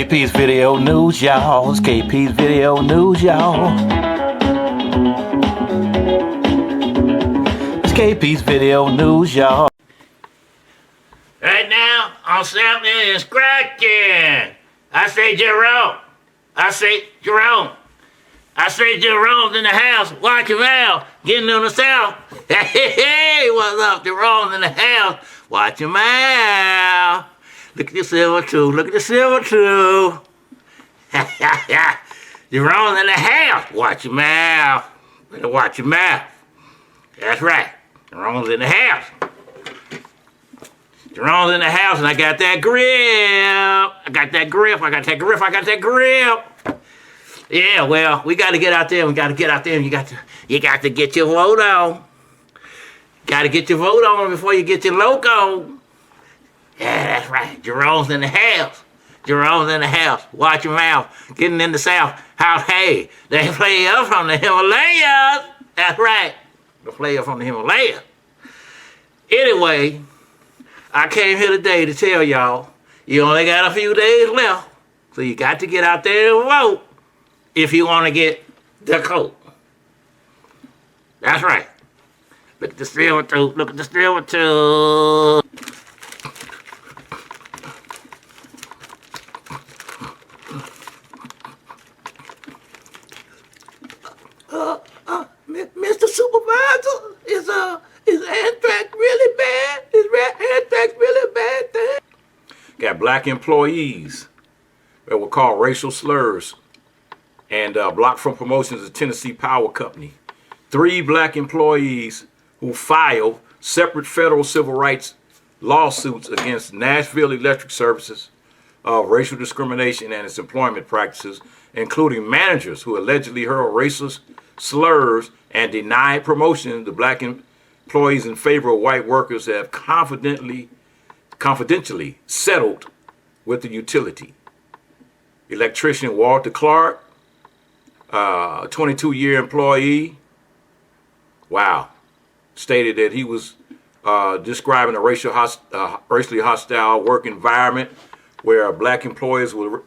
KP's Video News, y'all. It's KP's Video News, y'all. It's KP's Video News, y'all. Right now, on something is cracking. I say Jerome. I say Jerome. I say Jerome's in the house. Watch him out. Getting on the south. Hey, what's up? Jerome's in the house. Watch him out. Look at the silver too. Look at the silver too. Jerome's in the house. Watch him out. Better watch him out. That's right. Jerome's in the house. Jerome's in the house, and I got that grip. I got that grip. I got that grip. I got that grip. Yeah, well, we got to get out there. We got to get out there, and you got to get your vote on. Got to get your vote on before you get your loco. Yeah, that's right. Jerome's in the house. Jerome's in the house. Watch your mouth. Getting in the south. How, hey, they play up from the Himalayas. That's right. The player from the Himalayas. Anyway, I came here today to tell y'all, you only got a few days left. So you got to get out there and vote if you want to get the coat. That's right. Look at the silver tooth. Look at the silver tooth. Mr. Supervisor, is anthrax really bad? Is anthrax really a bad thing? Got black employees that were called racial slurs and blocked from promotions at Tennessee Power Company. 3 black employees who filed separate federal civil rights lawsuits against Nashville Electric Services of racial discrimination and its employment practices, including managers who allegedly hurled racist slurs and denied promotion to black employees in favor of white workers, have confidentially settled with the utility. Electrician Walter Clark, 22-year employee, stated that he was describing a racially hostile work environment where black employees were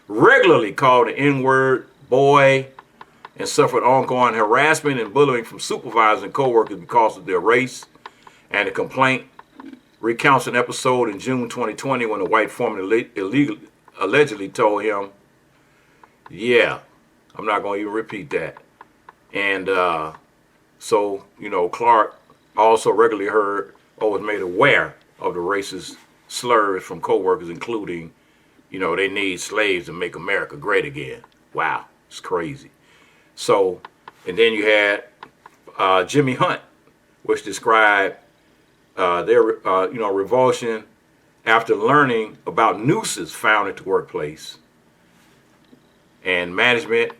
regularly called the N-word, boy, and suffered ongoing harassment and bullying from supervisors and coworkers because of their race. And the complaint recounts an episode in June 2020 when a white foreman allegedly told him, yeah, I'm not going to even repeat that. And so, Clark also regularly heard or was made aware of the racist slurs from coworkers, including, they need slaves to make America great again. Wow, it's crazy. So, and then you had Jimmy Hunt, which described their, revulsion after learning about nooses found at the workplace. And management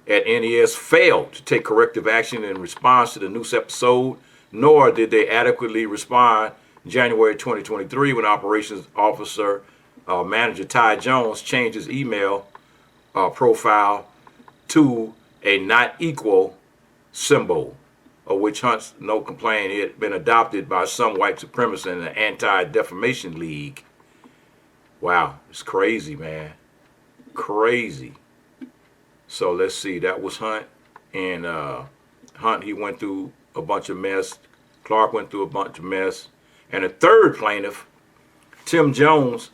at NES failed to take corrective action in response to the noose episode, nor did they adequately respond in January 2023 when operations officer manager Ty Jones changed his email profile to a not equal symbol, of which Hunt's note complained it had been adopted by some white supremacists in the Anti-Defamation League. Wow, it's crazy, man. Crazy. So let's see, that was Hunt. And Hunt, he went through a bunch of mess. Clark went through a bunch of mess. And the third plaintiff, Tim Jones,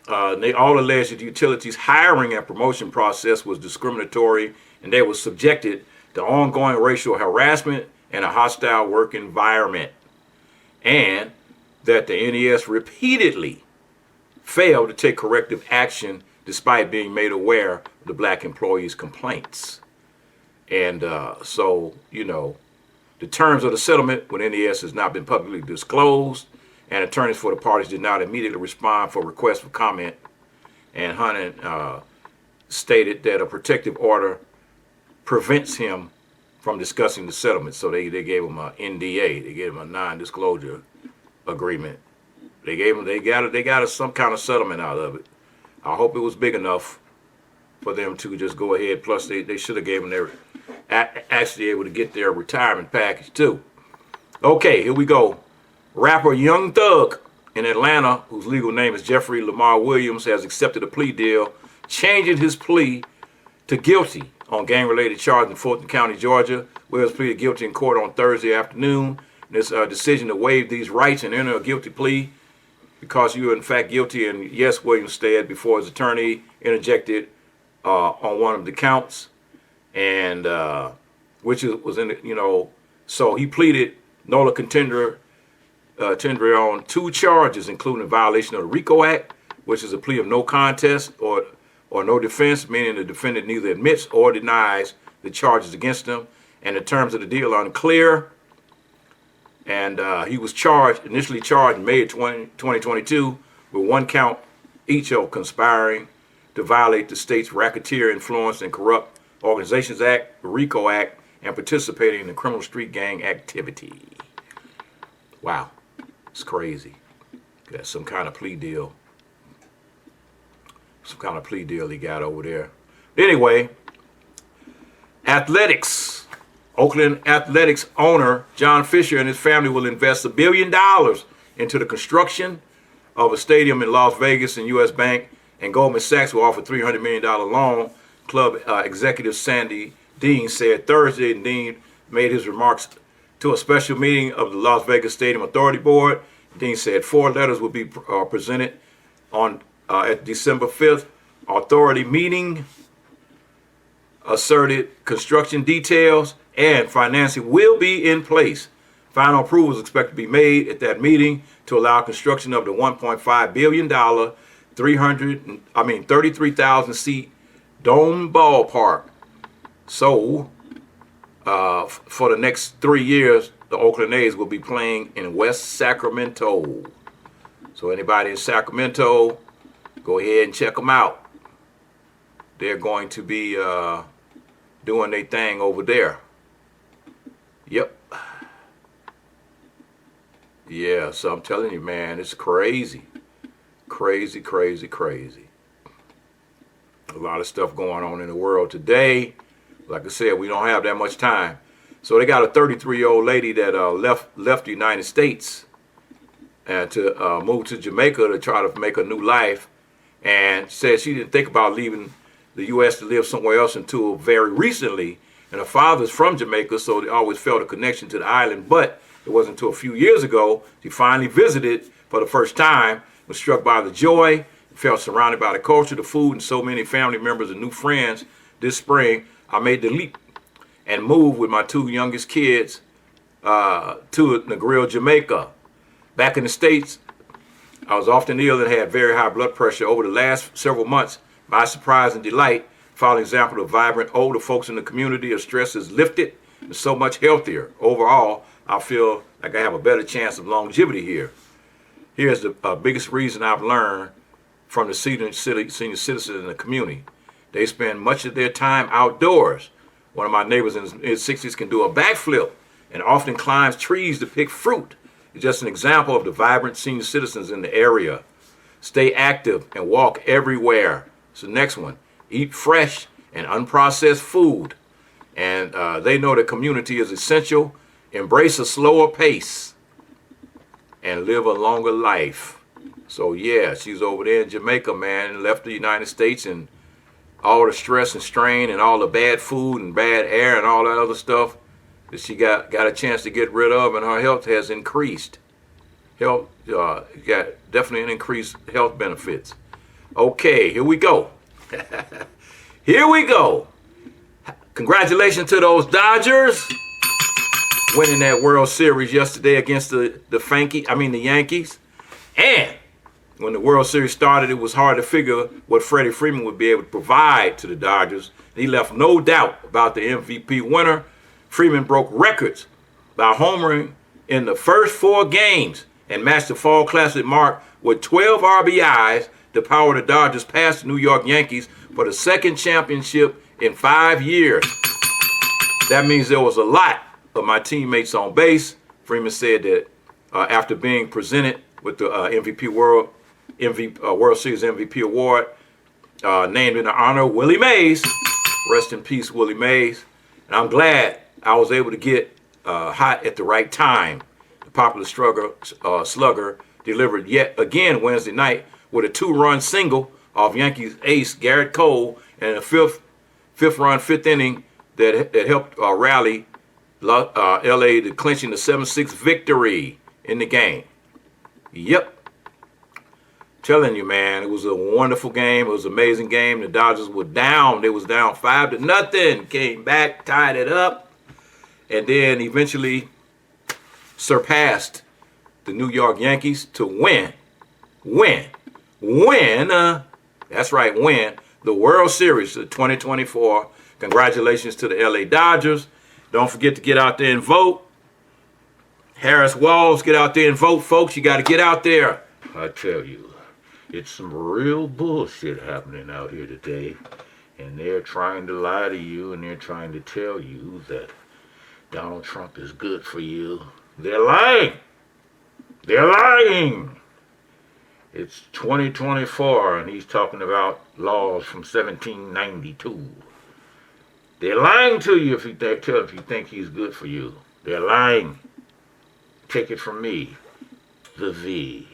they all alleged that the utility's hiring and promotion process was discriminatory and they were subjected to ongoing racial harassment and a hostile work environment. And that the NES repeatedly failed to take corrective action despite being made aware of the black employees' complaints. And so, the terms of the settlement with NES has not been publicly disclosed, and attorneys for the parties did not immediately respond for requests for comment. And Hunt stated that a protective order prevents him from discussing the settlement. So they gave him an NDA. They gave him a non-disclosure agreement. They got some kind of settlement out of it. I hope it was big enough for them to just go ahead. Plus, they should have gave them their actually able to get their retirement package too. Okay, here we go. Rapper Young Thug in Atlanta, whose legal name is Jeffrey Lamar Williams, has accepted a plea deal, changing his plea to guilty on gang-related charges in Fulton County, Georgia. Williams pleaded guilty in court on Thursday afternoon. This decision to waive these rights and enter a guilty plea because you are in fact guilty. And yes, Williams stated before his attorney interjected on one of the counts, and which was in the, so he pleaded nola contendere on 2 charges, including violation of the RICO Act, which is a plea of no contest or no defense, meaning the defendant neither admits or denies the charges against him, and the terms of the deal are unclear. And he was initially charged in May of 2022 with 1 count each of conspiring to violate the state's Racketeer Influence and Corrupt Organizations Act, the RICO Act, and participating in the criminal street gang activity. Wow, it's crazy. That's some kind of plea deal. Some kind of plea deal he got over there. Anyway, athletics. Oakland Athletics owner John Fisher and his family will invest $1 billion into the construction of a stadium in Las Vegas, and U.S. Bank and Goldman Sachs will offer $300 million loan. Club executive Sandy Dean said Thursday. Dean made his remarks to a special meeting of the Las Vegas Stadium Authority Board. Dean said 4 letters will be presented on at December 5th authority meeting. Asserted construction details and financing will be in place. Final approval is expected to be made at that meeting to allow construction of the $1.5 billion, 33,000 seat dome ballpark. So, for the next 3 years, the Oakland A's will be playing in West Sacramento. So anybody in Sacramento, go ahead and check them out. They're going to be doing their thing over there. Yep. Yeah, so I'm telling you, man, it's crazy. Crazy, crazy, crazy. A lot of stuff going on in the world today. Like I said, we don't have that much time. So they got a 33-year-old lady that left the United States and to move to Jamaica to try to make a new life, and said she didn't think about leaving the U.S. to live somewhere else until very recently. And her father's from Jamaica, so they always felt a connection to the island. But it wasn't until a few years ago she finally visited for the first time, was struck by the joy, felt surrounded by the culture, the food, and so many family members and new friends. This spring, I made the leap and moved with my 2 youngest kids to Negril, Jamaica. Back in the States, I was often ill and had very high blood pressure. Over the last several months, my surprise and delight, following example of vibrant older folks in the community, of stress is lifted and so much healthier. Overall, I feel like I have a better chance of longevity here. Here's the biggest reason I've learned from the senior citizens in the community. They spend much of their time outdoors. One of my neighbors in his 60s can do a backflip and often climbs trees to pick fruit. It's just an example of the vibrant senior citizens in the area. Stay active and walk everywhere. So the next one, eat fresh and unprocessed food. And they know the community is essential. Embrace a slower pace and live a longer life. So yeah, she's over there in Jamaica, man, left the United States, and all the stress and strain and all the bad food and bad air and all that other stuff that she got a chance to get rid of, and her health has increased. Got definitely an increased health benefits. Okay, here we go. Here we go. Congratulations to those Dodgers winning that World Series yesterday against the Yankees. And when the World Series started, it was hard to figure what Freddie Freeman would be able to provide to the Dodgers. He left no doubt about the MVP winner. Freeman broke records by homering in the first 4 games and matched the Fall Classic mark with 12 RBIs to power the Dodgers past the New York Yankees for the 2nd championship in 5 years. That means there was a lot of my teammates on base. Freeman said that after being presented with the World Series MVP award, named in honor of Willie Mays. Rest in peace, Willie Mays. And I'm glad I was able to get hot at the right time. popular slugger, delivered yet again Wednesday night with a 2-run single off Yankees ace Garrett Cole and a fifth-run fifth inning that helped rally LA to clinching the 7-6 victory in the game. Yep. Telling you, man, it was a wonderful game. It was an amazing game. The Dodgers were down. They was down 5-0. Came back, tied it up, and then eventually surpassed the New York Yankees to win. That's right, win the World Series of 2024. Congratulations to the LA Dodgers. Don't forget to get out there and vote. Harris Walls, get out there and vote, folks. You got to get out there. I tell you. It's some real bullshit happening out here today, and they're trying to lie to you, and they're trying to tell you that Donald Trump is good for you. They're lying. They're lying. It's 2024, and he's talking about laws from 1792. They're lying to you if you think he's good for you. They're lying. Take it from me, the V.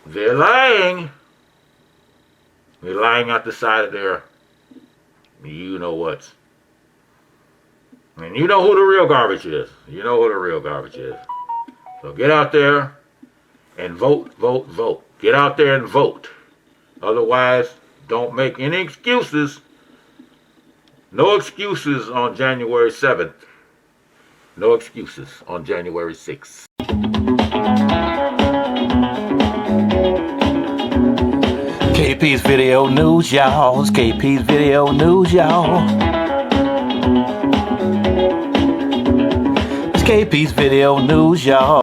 They're lying. They're lying out the side of their you-know-whats. And you know who the real garbage is. You know who the real garbage is. So get out there and vote. Get out there and vote. Otherwise, don't make any excuses. No excuses on January 7th. No excuses on January 6th. KP's Video News, y'all. It's KP's Video News, y'all. It's KP's Video News, y'all.